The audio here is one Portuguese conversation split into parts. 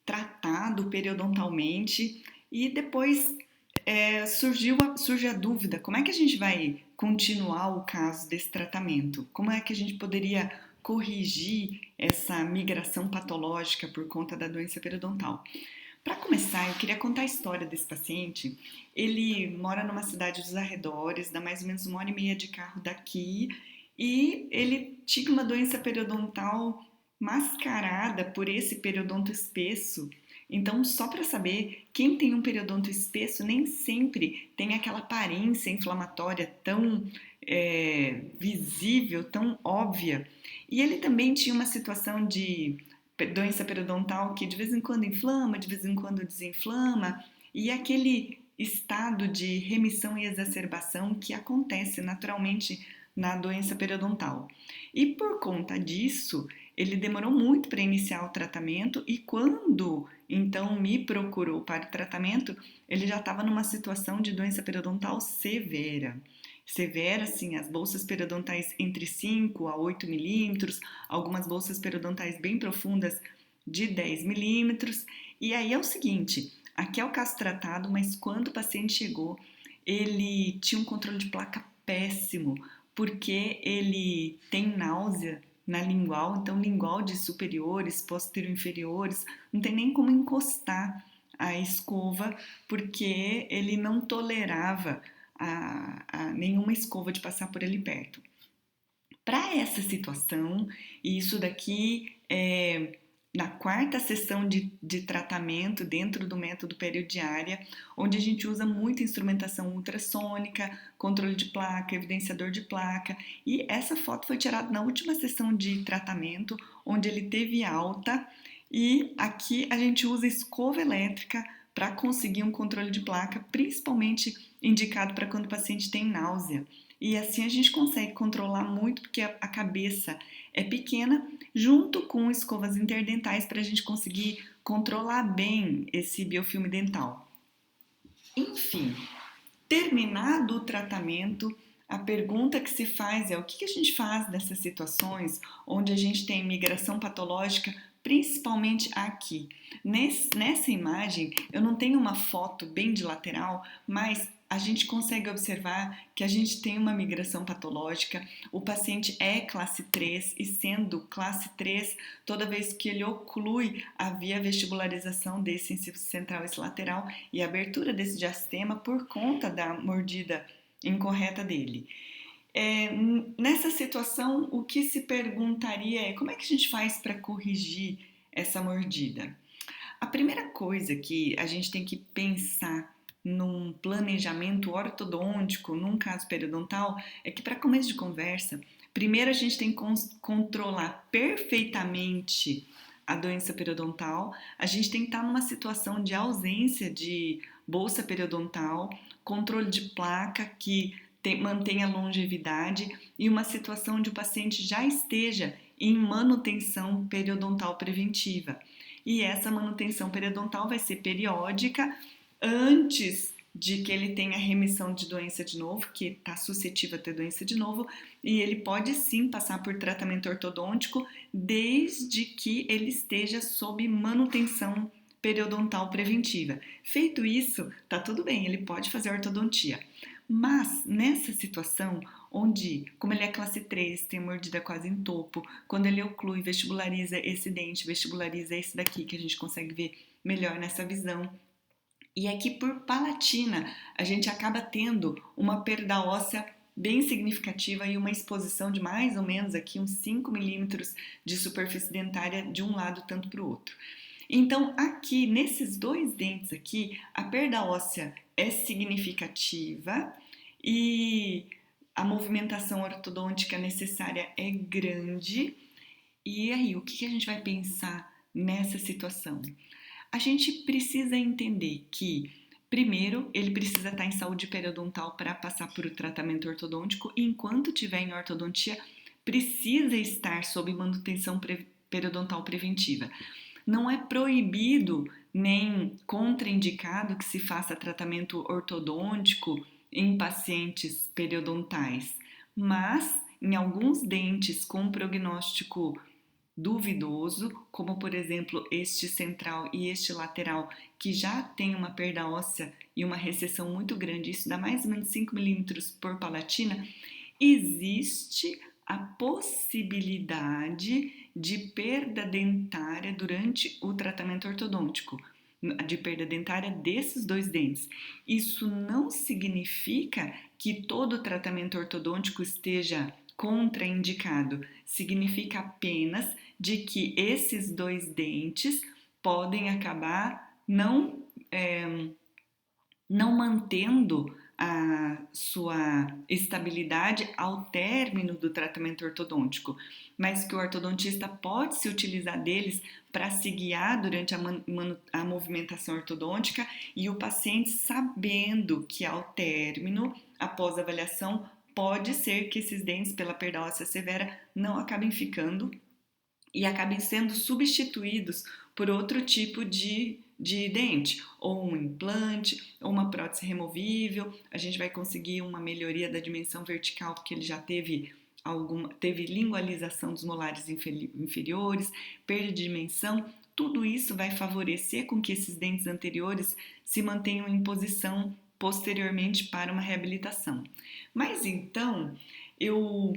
tratado periodontalmente e depois surge a dúvida, como é que a gente vai continuar o caso desse tratamento? Como é que a gente poderia corrigir essa migração patológica por conta da doença periodontal? Para começar, eu queria contar a história desse paciente. Ele mora numa cidade dos arredores, dá mais ou menos 1 hora e meia de carro daqui, e ele tinha uma doença periodontal mascarada por esse periodonto espesso. Então, só para saber, quem tem um periodonto espesso nem sempre tem aquela aparência inflamatória tão visível, tão óbvia. E ele também tinha uma situação de doença periodontal que de vez em quando inflama, de vez em quando desinflama, e aquele estado de remissão e exacerbação que acontece naturalmente na doença periodontal. E por conta disso, ele demorou muito para iniciar o tratamento e quando então me procurou para o tratamento, ele já estava numa situação de doença periodontal severa. Severa, sim, as bolsas periodontais entre 5 a 8 milímetros, algumas bolsas periodontais bem profundas de 10 milímetros. E aí é o seguinte, aqui é o caso tratado, mas quando o paciente chegou, ele tinha um controle de placa péssimo, porque ele tem náusea na lingual, então lingual de superiores, posterior-inferiores, não tem nem como encostar a escova, porque ele não tolerava nenhuma escova de passar por ali perto. Para essa situação, e isso daqui é na quarta sessão de tratamento dentro do método periodiária, onde a gente usa muita instrumentação ultrassônica, controle de placa, evidenciador de placa, e essa foto foi tirada na última sessão de tratamento, onde ele teve alta, e aqui a gente usa escova elétrica para conseguir um controle de placa, principalmente indicado para quando o paciente tem náusea. E assim a gente consegue controlar muito, porque a cabeça é pequena, junto com escovas interdentais para a gente conseguir controlar bem esse biofilme dental. Enfim, terminado o tratamento, a pergunta que se faz é o que a gente faz nessas situações onde a gente tem migração patológica, principalmente aqui. Nessa imagem, eu não tenho uma foto bem de lateral, mas a gente consegue observar que a gente tem uma migração patológica, o paciente é classe 3 e sendo classe 3, toda vez que ele oclui, havia vestibularização desse incisivo central e lateral e abertura desse diastema por conta da mordida incorreta dele. Nessa situação, o que se perguntaria é como é que a gente faz para corrigir essa mordida? A primeira coisa que a gente tem que pensar num planejamento ortodôntico, num caso periodontal, é que para começo de conversa, primeiro a gente tem que controlar perfeitamente a doença periodontal, a gente tem que estar numa situação de ausência de bolsa periodontal, controle de placa que mantenha longevidade e uma situação onde o paciente já esteja em manutenção periodontal preventiva. E essa manutenção periodontal vai ser periódica antes de que ele tenha remissão de doença de novo, que está suscetível a ter doença de novo, e ele pode sim passar por tratamento ortodôntico desde que ele esteja sob manutenção periodontal preventiva. Feito isso, tá tudo bem, ele pode fazer ortodontia. Mas nessa situação, onde, como ele é classe 3, tem mordida quase em topo, quando ele oclui, vestibulariza esse dente, vestibulariza esse daqui, que a gente consegue ver melhor nessa visão. E aqui por palatina, a gente acaba tendo uma perda óssea bem significativa e uma exposição de mais ou menos aqui uns 5 milímetros de superfície dentária de um lado tanto para o outro. Então, aqui, nesses dois dentes aqui, a perda óssea é significativa e a movimentação ortodôntica necessária é grande. E aí, o que a gente vai pensar nessa situação? A gente precisa entender que, primeiro, ele precisa estar em saúde periodontal para passar por o tratamento ortodôntico e, enquanto estiver em ortodontia, precisa estar sob manutenção periodontal preventiva. Não é proibido nem contraindicado que se faça tratamento ortodôntico em pacientes periodontais, mas em alguns dentes com prognóstico duvidoso, como por exemplo este central e este lateral, que já tem uma perda óssea e uma recessão muito grande, isso dá mais ou menos 5 milímetros por palatina, existe a possibilidade de perda dentária durante o tratamento ortodôntico, de perda dentária desses dois dentes. Isso não significa que todo tratamento ortodôntico esteja contraindicado, significa apenas de que esses dois dentes podem acabar não mantendo a sua estabilidade ao término do tratamento ortodôntico, mas que o ortodontista pode se utilizar deles para se guiar durante a movimentação ortodôntica e o paciente sabendo que ao término, após a avaliação, pode ser que esses dentes, pela perda óssea severa, não acabem ficando e acabem sendo substituídos por outro tipo de dente, ou um implante, ou uma prótese removível. A gente vai conseguir uma melhoria da dimensão vertical, porque ele já teve lingualização dos molares inferiores, perda de dimensão. Tudo isso vai favorecer com que esses dentes anteriores se mantenham em posição posteriormente para uma reabilitação. Mas então, eu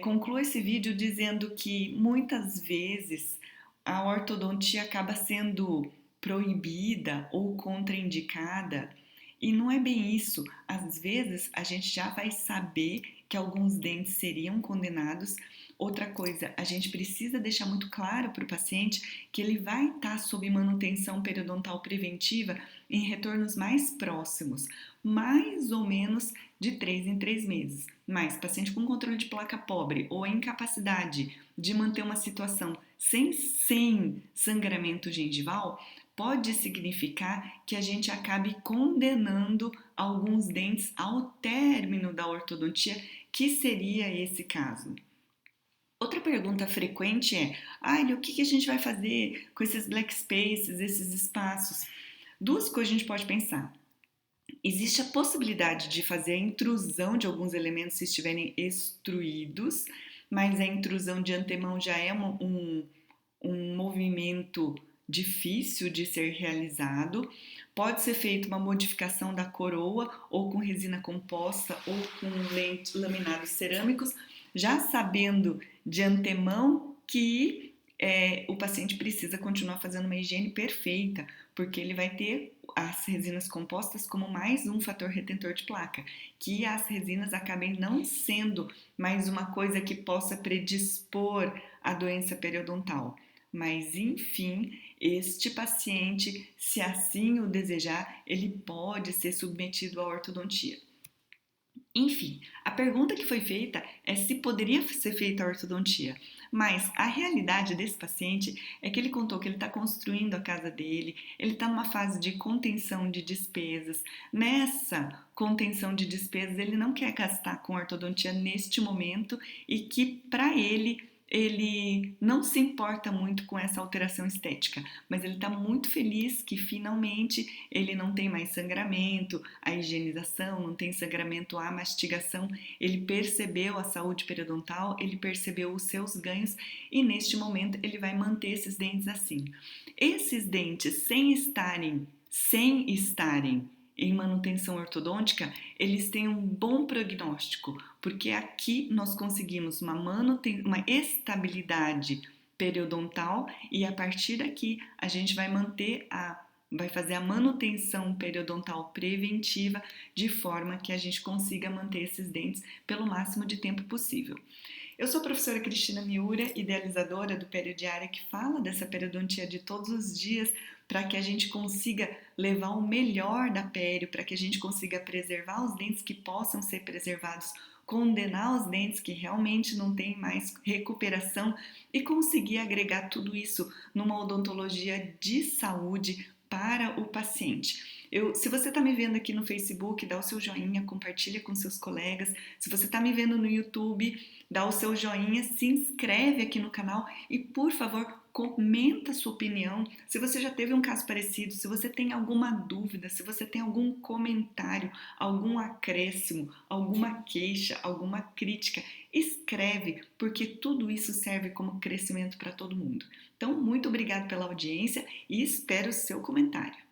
concluo esse vídeo dizendo que muitas vezes a ortodontia acaba sendo proibida ou contraindicada e não é bem isso. Às vezes a gente já vai saber que alguns dentes seriam condenados. Outra coisa, a gente precisa deixar muito claro para o paciente que ele vai estar sob manutenção periodontal preventiva em retornos mais próximos, mais ou menos de 3 em 3 meses. Mas paciente com controle de placa pobre ou a incapacidade de manter uma situação sem sangramento gengival, pode significar que a gente acabe condenando alguns dentes ao término da ortodontia, que seria esse caso. Outra pergunta frequente é: o que a gente vai fazer com esses black spaces, esses espaços? Duas coisas a gente pode pensar. Existe a possibilidade de fazer a intrusão de alguns elementos se estiverem extruídos, mas a intrusão de antemão já é um movimento difícil de ser realizado. Pode ser feita uma modificação da coroa, ou com resina composta, ou com laminados cerâmicos, já sabendo de antemão que o paciente precisa continuar fazendo uma higiene perfeita, porque ele vai ter as resinas compostas como mais um fator retentor de placa, que as resinas acabem não sendo mais uma coisa que possa predispor à doença periodontal. Mas, enfim, este paciente, se assim o desejar, ele pode ser submetido à ortodontia. Enfim, a pergunta que foi feita é se poderia ser feita a ortodontia, mas a realidade desse paciente é que ele contou que ele está construindo a casa dele, ele está numa fase de contenção de despesas. Nessa contenção de despesas, ele não quer gastar com ortodontia neste momento e que para ele não se importa muito com essa alteração estética, mas ele está muito feliz que finalmente ele não tem mais sangramento, a higienização, não tem sangramento, a mastigação, ele percebeu a saúde periodontal, ele percebeu os seus ganhos e neste momento ele vai manter esses dentes assim. Esses dentes, sem estarem em manutenção ortodôntica, eles têm um bom prognóstico, porque aqui nós conseguimos uma estabilidade periodontal e a partir daqui a gente vai fazer a manutenção periodontal preventiva de forma que a gente consiga manter esses dentes pelo máximo de tempo possível. Eu sou a professora Cristina Miura, idealizadora do Periodiária, que fala dessa periodontia de todos os dias para que a gente consiga levar o melhor da pério, para que a gente consiga preservar os dentes que possam ser preservados, condenar os dentes que realmente não têm mais recuperação e conseguir agregar tudo isso numa odontologia de saúde para o paciente. Se você está me vendo aqui no Facebook, dá o seu joinha, compartilha com seus colegas. Se você está me vendo no YouTube, dá o seu joinha, se inscreve aqui no canal e, por favor, comenta a sua opinião. Se você já teve um caso parecido, se você tem alguma dúvida, se você tem algum comentário, algum acréscimo, alguma queixa, alguma crítica, escreve, porque tudo isso serve como crescimento para todo mundo. Então, muito obrigada pela audiência e espero o seu comentário.